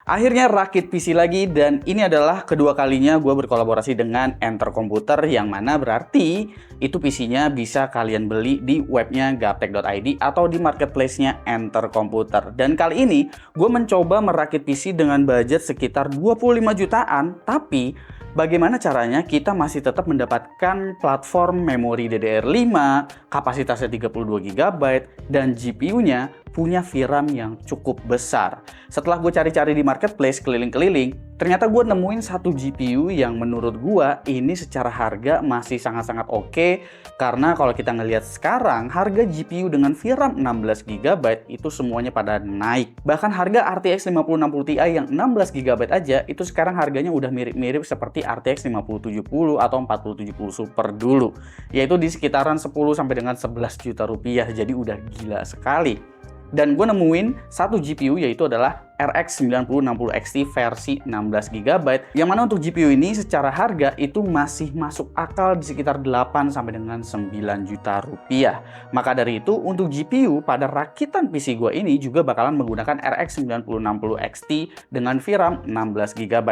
Akhirnya rakit PC lagi, dan ini adalah kedua kalinya gue berkolaborasi dengan Enter Komputer, yang mana berarti itu PC-nya bisa kalian beli di webnya gaptek.id atau di marketplace-nya Enter Komputer. Dan kali ini gue mencoba merakit PC dengan budget sekitar 25 jutaan, tapi bagaimana caranya kita masih tetap mendapatkan platform memori DDR5, kapasitasnya 32 GB, dan GPU-nya punya VRAM yang cukup besar. Setelah gue cari-cari di marketplace keliling-keliling, ternyata gue nemuin satu GPU yang menurut gue ini secara harga masih sangat-sangat oke. Karena kalau kita ngelihat sekarang, harga GPU dengan VRAM 16 GB itu semuanya pada naik. Bahkan harga RTX 5060 Ti yang 16 GB aja itu sekarang harganya udah mirip-mirip seperti RTX 5070 atau 4070 Super dulu, yaitu di sekitaran 10 sampai dengan 11 juta rupiah. Jadi udah gila sekali. Dan gue nemuin satu GPU, yaitu adalah RX 9060 XT versi 16 GB, yang mana untuk GPU ini secara harga itu masih masuk akal di sekitar 8 sampai dengan 9 juta rupiah. Maka dari itu untuk GPU pada rakitan PC gue ini juga bakalan menggunakan RX 9060 XT dengan VRAM 16 GB.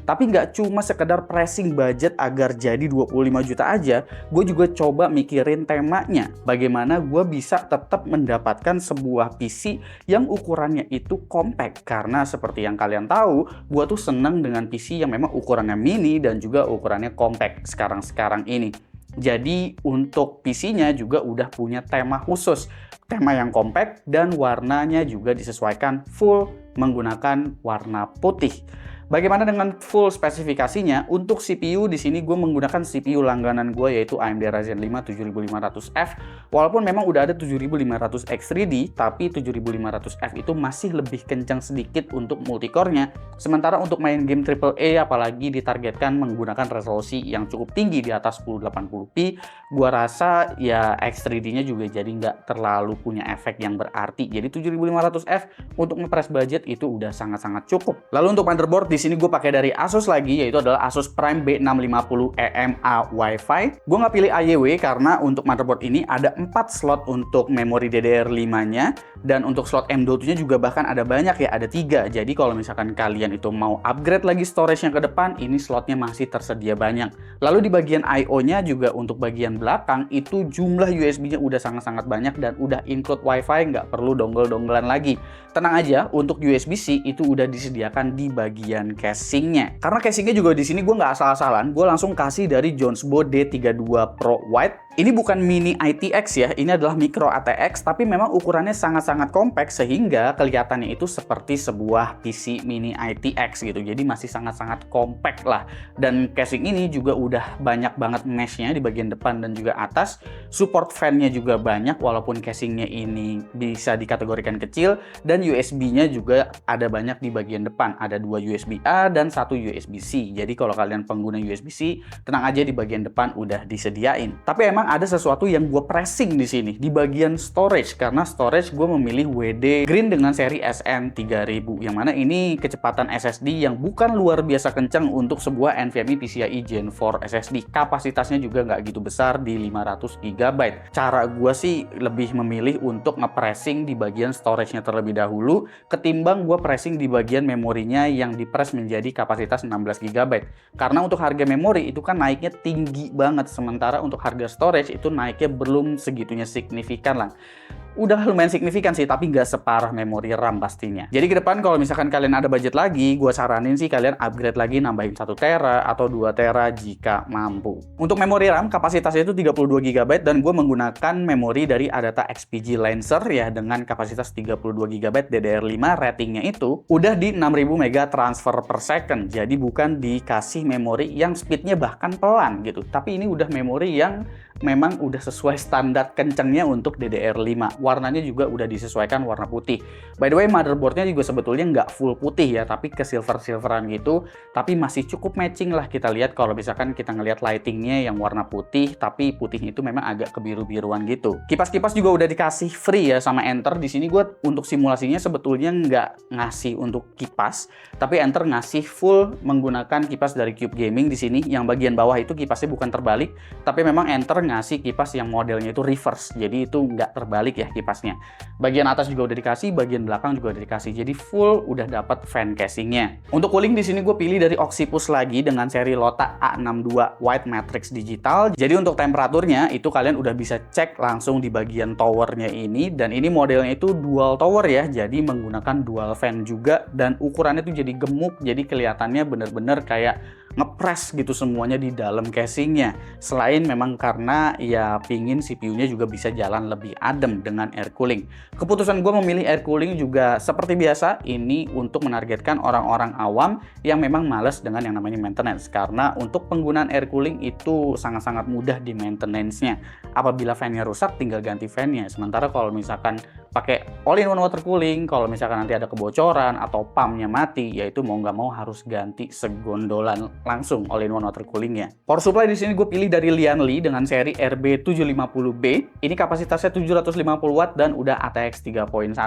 Tapi nggak cuma sekedar pressing budget agar jadi 25 juta aja, gue juga coba mikirin temanya. Bagaimana gue bisa tetap mendapatkan sebuah PC yang ukurannya itu compact. Karena seperti yang kalian tahu, gue tuh seneng dengan PC yang memang ukurannya mini dan juga ukurannya compact sekarang ini. Jadi untuk PC-nya juga udah punya tema khusus, tema yang compact, dan warnanya juga disesuaikan full menggunakan warna putih. Bagaimana dengan full spesifikasinya? Untuk CPU di sini gue menggunakan CPU langganan gue, yaitu AMD Ryzen 5 7500F. Walaupun memang udah ada 7500X 3D, tapi 7500F itu masih lebih kencang sedikit untuk multicore-nya. Sementara untuk main game AAA, apalagi ditargetkan menggunakan resolusi yang cukup tinggi di atas 1080p, gue rasa ya X 3D-nya juga jadi nggak terlalu punya efek yang berarti. Jadi 7500F untuk nge-press budget itu udah sangat-sangat cukup. Lalu untuk motherboard, di sini gue pakai dari Asus lagi, yaitu adalah Asus Prime B650 EMA Wi-Fi. Gue nggak pilih AYW karena untuk motherboard ini ada 4 slot untuk memori DDR5-nya, dan untuk slot M.2-nya juga bahkan ada banyak ya, ada 3. Jadi kalau misalkan kalian itu mau upgrade lagi storage yang ke depan, ini slotnya masih tersedia banyak. Lalu di bagian I/O-nya juga untuk bagian belakang itu jumlah USB-nya udah sangat-sangat banyak dan udah include Wi-Fi, nggak perlu dongle-donggelan lagi. Tenang aja, untuk USB-C itu udah disediakan di bagian casingnya. Karena casingnya juga di sini gue nggak asal-asalan, gue langsung kasih dari Jonesbo D32 Pro White. Ini bukan mini ITX ya, ini adalah micro ATX, tapi memang ukurannya sangat-sangat compact sehingga kelihatannya itu seperti sebuah PC mini ITX gitu. Jadi masih sangat-sangat compact lah. Dan casing ini juga udah banyak banget mesh-nya di bagian depan dan juga atas. Support fan-nya juga banyak, walaupun casingnya ini bisa dikategorikan kecil, dan USB-nya juga ada banyak di bagian depan. Ada 2 USB-A dan 1 USB-C. Jadi kalau kalian pengguna USB-C, tenang aja di bagian depan udah disediain. Tapi emang ada sesuatu yang gue pressing di sini di bagian storage, karena storage gue memilih WD Green dengan seri SN3000, yang mana ini kecepatan SSD yang bukan luar biasa kencang untuk sebuah NVMe PCIe Gen 4 SSD. Kapasitasnya juga nggak gitu besar di 500 GB. Cara gue sih lebih memilih untuk ngepressing di bagian storage-nya terlebih dahulu ketimbang gue pressing di bagian memorinya yang dipress menjadi kapasitas 16 GB. Karena untuk harga memori itu kan naiknya tinggi banget, sementara untuk harga storage itu naiknya belum segitunya signifikan lah. Udah lumayan signifikan sih, tapi nggak separah memori RAM pastinya. Jadi ke depan kalau misalkan kalian ada budget lagi, gue saranin sih kalian upgrade lagi, nambahin 1 tera atau 2 tera jika mampu. Untuk memori RAM, kapasitasnya itu 32 GB dan gue menggunakan memori dari Adata XPG Lancer ya, dengan kapasitas 32 GB DDR5, ratingnya itu udah di 6000 MB transfer per second. Jadi bukan dikasih memori yang speednya bahkan pelan gitu, tapi ini udah memori yang memang udah sesuai standar kencengnya untuk DDR5. Warnanya juga udah disesuaikan warna putih. By the way, motherboardnya juga sebetulnya nggak full putih ya, tapi ke silver-silveran gitu. Tapi masih cukup matching lah kita lihat kalau misalkan kita ngelihat lightingnya yang warna putih, tapi putihnya itu memang agak kebiru-biruan gitu. Kipas-kipas juga udah dikasih free ya sama Enter. Di sini gue untuk simulasinya sebetulnya nggak ngasih untuk kipas, tapi Enter ngasih full menggunakan kipas dari Cube Gaming di sini. Yang bagian bawah itu kipasnya bukan terbalik, tapi memang Enter ngasih kipas yang modelnya itu reverse, jadi itu nggak terbalik ya kipasnya. Bagian atas juga udah dikasih, bagian belakang juga udah dikasih. Jadi full udah dapat fan casingnya. Untuk cooling di sini gue pilih dari Oxypus lagi dengan seri Lota A62 White Matrix Digital. Jadi untuk temperaturnya itu kalian udah bisa cek langsung di bagian towernya ini, dan ini modelnya itu dual tower ya. Jadi menggunakan dual fan juga, dan ukurannya tuh jadi gemuk, jadi kelihatannya bener-bener kayak ngepres gitu semuanya di dalam casingnya. Selain memang karena ya pingin CPU-nya juga bisa jalan lebih adem dengan air cooling. Keputusan gue memilih air cooling juga seperti biasa, ini untuk menargetkan orang-orang awam yang memang males dengan yang namanya maintenance. Karena untuk penggunaan air cooling itu sangat-sangat mudah di maintenance-nya. Apabila fan-nya rusak tinggal ganti fan-nya. Sementara kalau misalkan pakai all-in-one water cooling, kalau misalkan nanti ada kebocoran atau pumpnya mati, yaitu mau nggak mau harus ganti segondolan langsung all-in-one water coolingnya. Power supply di sini gue pilih dari Lianli dengan seri RB750B. Ini kapasitasnya 750 watt dan udah ATX 3.1.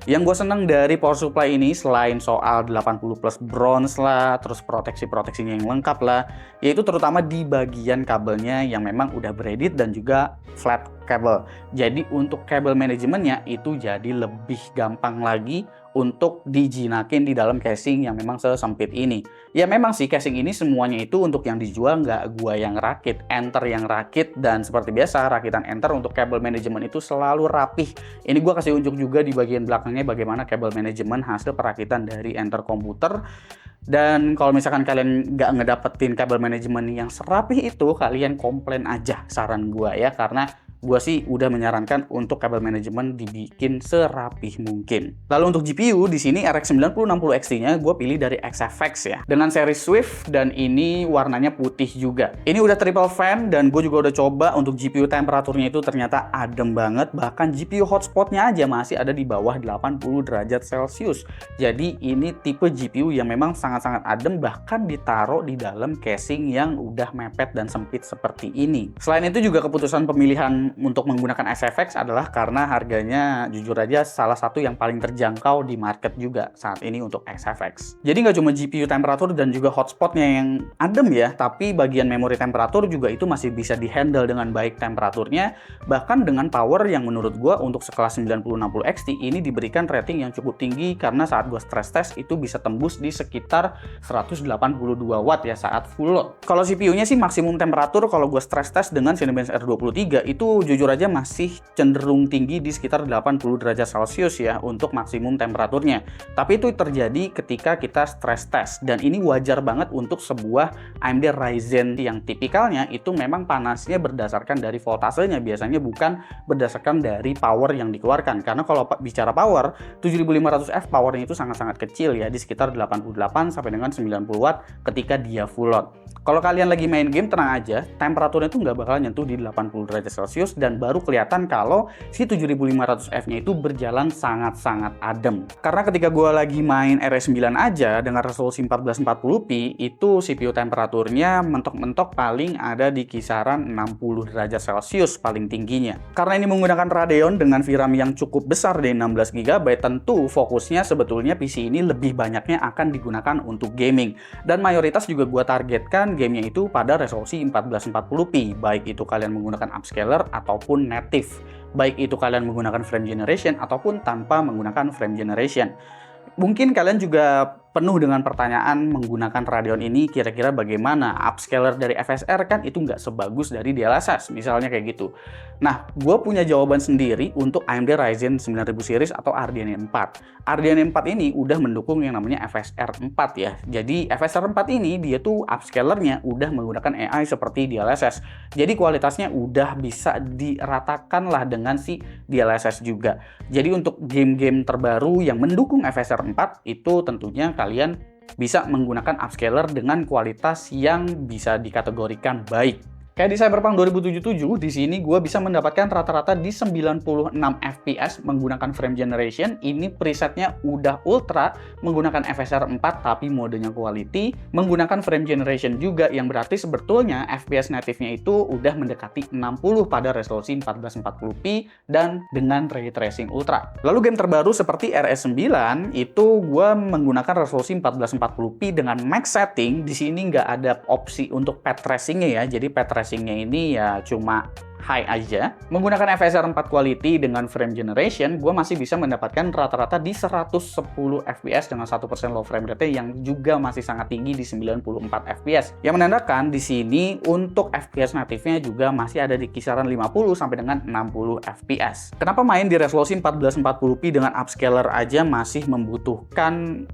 Yang gue seneng dari power supply ini selain soal 80 plus bronze lah, terus proteksi-proteksinya yang lengkap lah, yaitu terutama di bagian kabelnya yang memang udah braided dan juga flat kabel. Jadi untuk kabel manajemennya itu jadi lebih gampang lagi untuk dijinakin di dalam casing yang memang sesempit ini. Ya memang sih casing ini semuanya itu untuk yang dijual, nggak gua yang rakit, Enter yang rakit, dan seperti biasa rakitan Enter untuk kabel manajemen itu selalu rapih. Ini gua kasih unjuk juga di bagian belakangnya bagaimana kabel manajemen hasil perakitan dari Enter komputer. Dan kalau misalkan kalian nggak ngedapetin kabel manajemen yang serapih itu, kalian komplain aja, saran gua ya, karena gue sih udah menyarankan untuk kabel manajemen dibikin serapih mungkin. Lalu untuk GPU di sini RX 9060 XT-nya gue pilih dari XFX ya, dengan seri Swift, dan ini warnanya putih juga. Ini udah triple fan, dan gue juga udah coba untuk GPU temperaturnya itu ternyata adem banget. Bahkan GPU hotspotnya aja masih ada di bawah 80 derajat Celcius. Jadi ini tipe GPU yang memang sangat-sangat adem, bahkan ditaruh di dalam casing yang udah mepet dan sempit seperti ini. Selain itu juga keputusan pemilihan untuk menggunakan XFX adalah karena harganya jujur aja salah satu yang paling terjangkau di market juga saat ini untuk XFX. Jadi nggak cuma GPU temperatur dan juga hotspotnya yang adem ya, tapi bagian memori temperatur juga itu masih bisa dihandle dengan baik temperaturnya, bahkan dengan power yang menurut gua untuk sekelas 9060 XT ini diberikan rating yang cukup tinggi, karena saat gua stress test itu bisa tembus di sekitar 182 watt ya saat full load. Kalau CPU-nya sih maksimum temperatur kalau gua stress test dengan Cinebench R23 itu jujur aja masih cenderung tinggi di sekitar 80 derajat Celcius ya untuk maksimum temperaturnya. Tapi itu terjadi ketika kita stress test, dan ini wajar banget untuk sebuah AMD Ryzen yang tipikalnya itu memang panasnya berdasarkan dari voltasenya, biasanya bukan berdasarkan dari power yang dikeluarkan. Karena kalau bicara power, 7500F powernya itu sangat-sangat kecil ya, di sekitar 88 sampai dengan 90 watt ketika dia full load. Kalau kalian lagi main game, tenang aja, temperaturnya itu nggak bakal nyentuh di 80 derajat Celcius, dan baru kelihatan kalau si 7500F-nya itu berjalan sangat-sangat adem. Karena ketika gue lagi main RS9 aja dengan resolusi 1440p, itu CPU temperaturnya mentok-mentok paling ada di kisaran 60 derajat Celcius paling tingginya. Karena ini menggunakan Radeon dengan VRAM yang cukup besar di 16GB, tentu fokusnya sebetulnya PC ini lebih banyaknya akan digunakan untuk gaming. Dan mayoritas juga gue targetkan gamenya itu pada resolusi 1440p, baik itu kalian menggunakan upscaler ataupun native, baik itu kalian menggunakan frame generation ataupun tanpa menggunakan frame generation. Mungkin kalian juga penuh dengan pertanyaan menggunakan Radeon ini kira-kira bagaimana, upscaler dari FSR kan itu nggak sebagus dari DLSS misalnya kayak gitu. Nah, gue punya jawaban sendiri untuk AMD Ryzen 9000 series atau RDNA 4. RDNA 4 ini udah mendukung yang namanya FSR 4 ya. Jadi FSR 4 ini dia tuh upscalernya udah menggunakan AI seperti DLSS. Jadi kualitasnya udah bisa diratakan lah dengan si DLSS juga. Jadi untuk game-game terbaru yang mendukung FSR 4 itu tentunya kalian bisa menggunakan upscaler dengan kualitas yang bisa dikategorikan baik. Kayak di Cyberpunk 2077, di sini gue bisa mendapatkan rata-rata di 96 FPS menggunakan frame generation. Ini presetnya udah ultra, menggunakan FSR 4 tapi modenya quality, menggunakan frame generation juga, yang berarti sebetulnya FPS native-nya itu udah mendekati 60 pada resolusi 1440p dan dengan ray tracing ultra. Lalu game terbaru seperti RS9 itu gue menggunakan resolusi 1440p dengan max setting. Di sini nggak ada opsi untuk path tracing-nya ya, jadi path tracing-nya ini ya cuma high aja, menggunakan FSR 4 quality dengan frame generation, gue masih bisa mendapatkan rata-rata di 110 fps dengan 1% low frame rate yang juga masih sangat tinggi di 94 fps. Yang menandakan di sini untuk FPS natifnya juga masih ada di kisaran 50 sampai dengan 60 fps. Kenapa main di resolusi 1440p dengan upscaler aja masih membutuhkan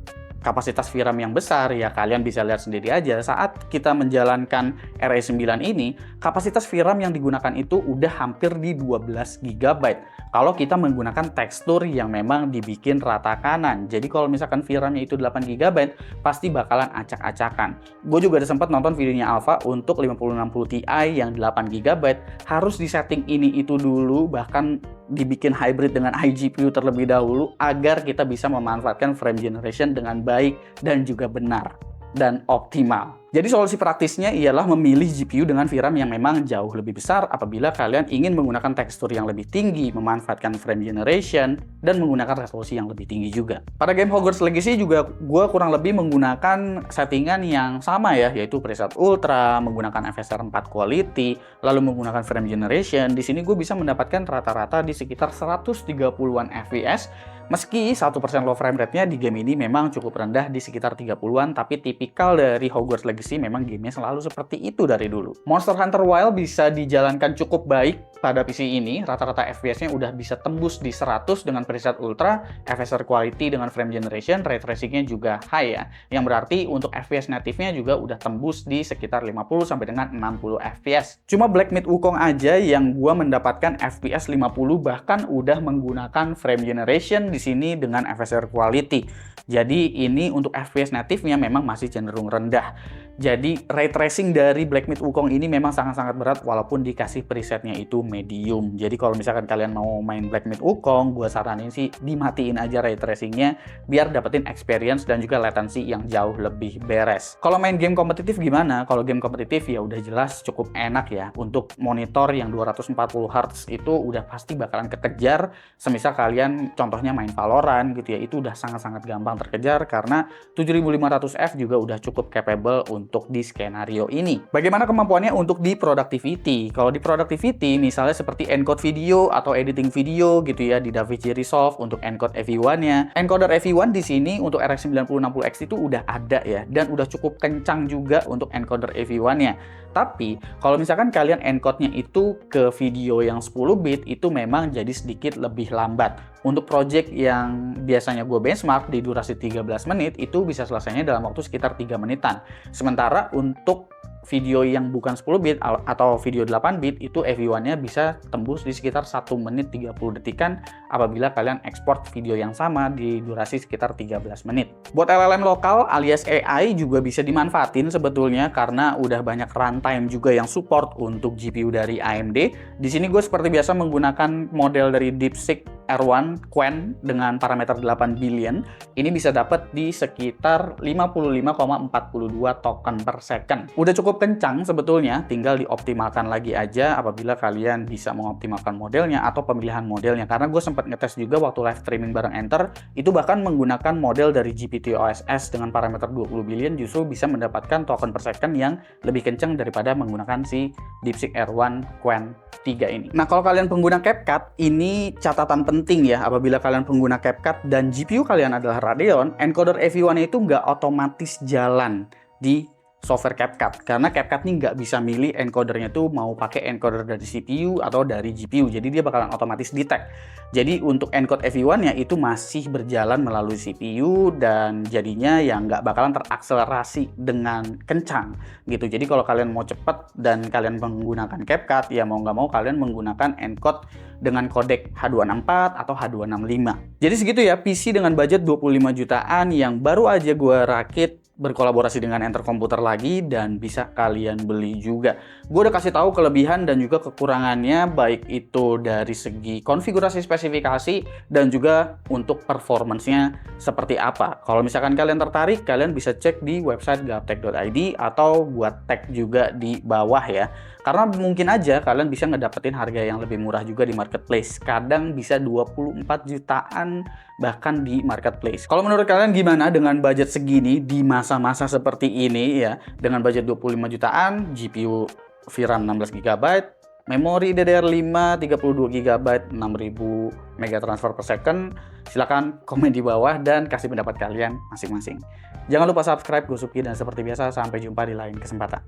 kapasitas VRAM yang besar? Ya kalian bisa lihat sendiri aja saat kita menjalankan RE9 ini, kapasitas VRAM yang digunakan itu udah hampir di 12 GB. Kalau kita menggunakan tekstur yang memang dibikin rata kanan. Jadi kalau misalkan VRAM-nya itu 8 GB, pasti bakalan acak-acakan. Gue juga ada sempat nonton videonya Alpha untuk 5060 Ti yang 8 GB, harus disetting ini itu dulu, bahkan dibikin hybrid dengan iGPU terlebih dahulu agar kita bisa memanfaatkan frame generation dengan baik dan juga benar dan optimal. Jadi solusi praktisnya ialah memilih GPU dengan VRAM yang memang jauh lebih besar apabila kalian ingin menggunakan tekstur yang lebih tinggi, memanfaatkan frame generation, dan menggunakan resolusi yang lebih tinggi juga. Pada game Hogwarts Legacy juga gue kurang lebih menggunakan settingan yang sama ya, yaitu preset ultra, menggunakan FSR 4 quality, lalu menggunakan frame generation. Di sini gue bisa mendapatkan rata-rata di sekitar 130-an fps. Meski 1% low frame rate-nya di game ini memang cukup rendah di sekitar 30-an, tapi tipikal dari Hogwarts Legacy memang gamenya selalu seperti itu dari dulu. Monster Hunter Wilds bisa dijalankan cukup baik pada PC ini, rata-rata FPS-nya udah bisa tembus di 100 dengan preset ultra, FSR quality dengan frame generation, ray tracing-nya juga high ya, yang berarti untuk FPS native-nya juga udah tembus di sekitar 50 sampai dengan 60 FPS. Cuma Black Myth Wukong aja yang gua mendapatkan FPS 50 bahkan udah menggunakan frame generation di sini dengan FSR quality. Jadi ini untuk FPS native-nya memang masih cenderung rendah. Jadi ray tracing dari Black Myth Wukong ini memang sangat-sangat berat walaupun dikasih presetnya itu medium. Jadi kalau misalkan kalian mau main Black Myth Wukong, gue saranin sih dimatiin aja ray tracingnya biar dapetin experience dan juga latency yang jauh lebih beres. Kalau main game kompetitif gimana? Kalau game kompetitif ya udah jelas cukup enak ya. Untuk monitor yang 240 Hz itu udah pasti bakalan kekejar. Semisal kalian contohnya main Valorant gitu ya, itu udah sangat-sangat gampang terkejar karena 7500F juga udah cukup capable untuk di skenario ini. Bagaimana kemampuannya untuk di productivity? Kalau di productivity misalnya seperti encode video atau editing video gitu ya di DaVinci Resolve untuk encode AV1-nya. Encoder AV1 di sini untuk RX 9060X itu udah ada ya dan udah cukup kencang juga untuk encoder AV1-nya. Tapi kalau misalkan kalian encode-nya itu ke video yang 10 bit itu memang jadi sedikit lebih lambat. Untuk project yang biasanya gue benchmark di durasi 13 menit itu bisa selesainya dalam waktu sekitar 3 menitan. Sementara untuk video yang bukan 10 bit atau video 8 bit itu AV1-nya bisa tembus di sekitar 1 menit 30 detikan apabila kalian ekspor video yang sama di durasi sekitar 13 menit. Buat LLM lokal alias AI juga bisa dimanfaatin sebetulnya karena udah banyak runtime juga yang support untuk GPU dari AMD. Di sini gue seperti biasa menggunakan model dari DeepSeek R1 Qwen dengan parameter 8 billion. Ini bisa dapat di sekitar 55,42 token per second. Udah cukup kencang sebetulnya, tinggal dioptimalkan lagi aja apabila kalian bisa mengoptimalkan modelnya atau pemilihan modelnya. Karena gue sempat ngetes juga waktu live streaming bareng Enter, itu bahkan menggunakan model dari GPT-OSS dengan parameter 20 billion justru bisa mendapatkan token per second yang lebih kencang daripada menggunakan si DeepSeek R1 Qwen 3 ini. Nah, kalau kalian pengguna CapCut, ini catatan penting ya, apabila kalian pengguna CapCut dan GPU kalian adalah Radeon, encoder AV1 itu nggak otomatis jalan di software CapCut karena CapCut ini nggak bisa milih encodernya tuh mau pakai encoder dari CPU atau dari GPU, jadi dia bakalan otomatis detect. Jadi untuk encode AV1-nya itu masih berjalan melalui CPU dan jadinya ya nggak bakalan terakselerasi dengan kencang gitu. Jadi kalau kalian mau cepat dan kalian menggunakan CapCut, ya mau nggak mau kalian menggunakan encode dengan kodek H264 atau H265. Jadi segitu ya PC dengan budget 25 jutaan yang baru aja gue rakit berkolaborasi dengan Enter Komputer lagi dan bisa kalian beli juga. Gue udah kasih tahu kelebihan dan juga kekurangannya baik itu dari segi konfigurasi spesifikasi dan juga untuk performance-nya seperti apa. Kalau misalkan kalian tertarik, kalian bisa cek di website gaptek.id atau buat tag juga di bawah ya. Karena mungkin aja kalian bisa ngedapetin harga yang lebih murah juga di marketplace. Kadang bisa 24 jutaan bahkan di marketplace. Kalau menurut kalian gimana dengan budget segini di masa-masa seperti ini ya? Dengan budget 25 jutaan, GPU VRAM 16 GB, Memori DDR5 32 GB 6000 mega transfer per second. Silahkan komen di bawah dan kasih pendapat kalian masing-masing. Jangan lupa subscribe, gue Suki, dan seperti biasa sampai jumpa di lain kesempatan.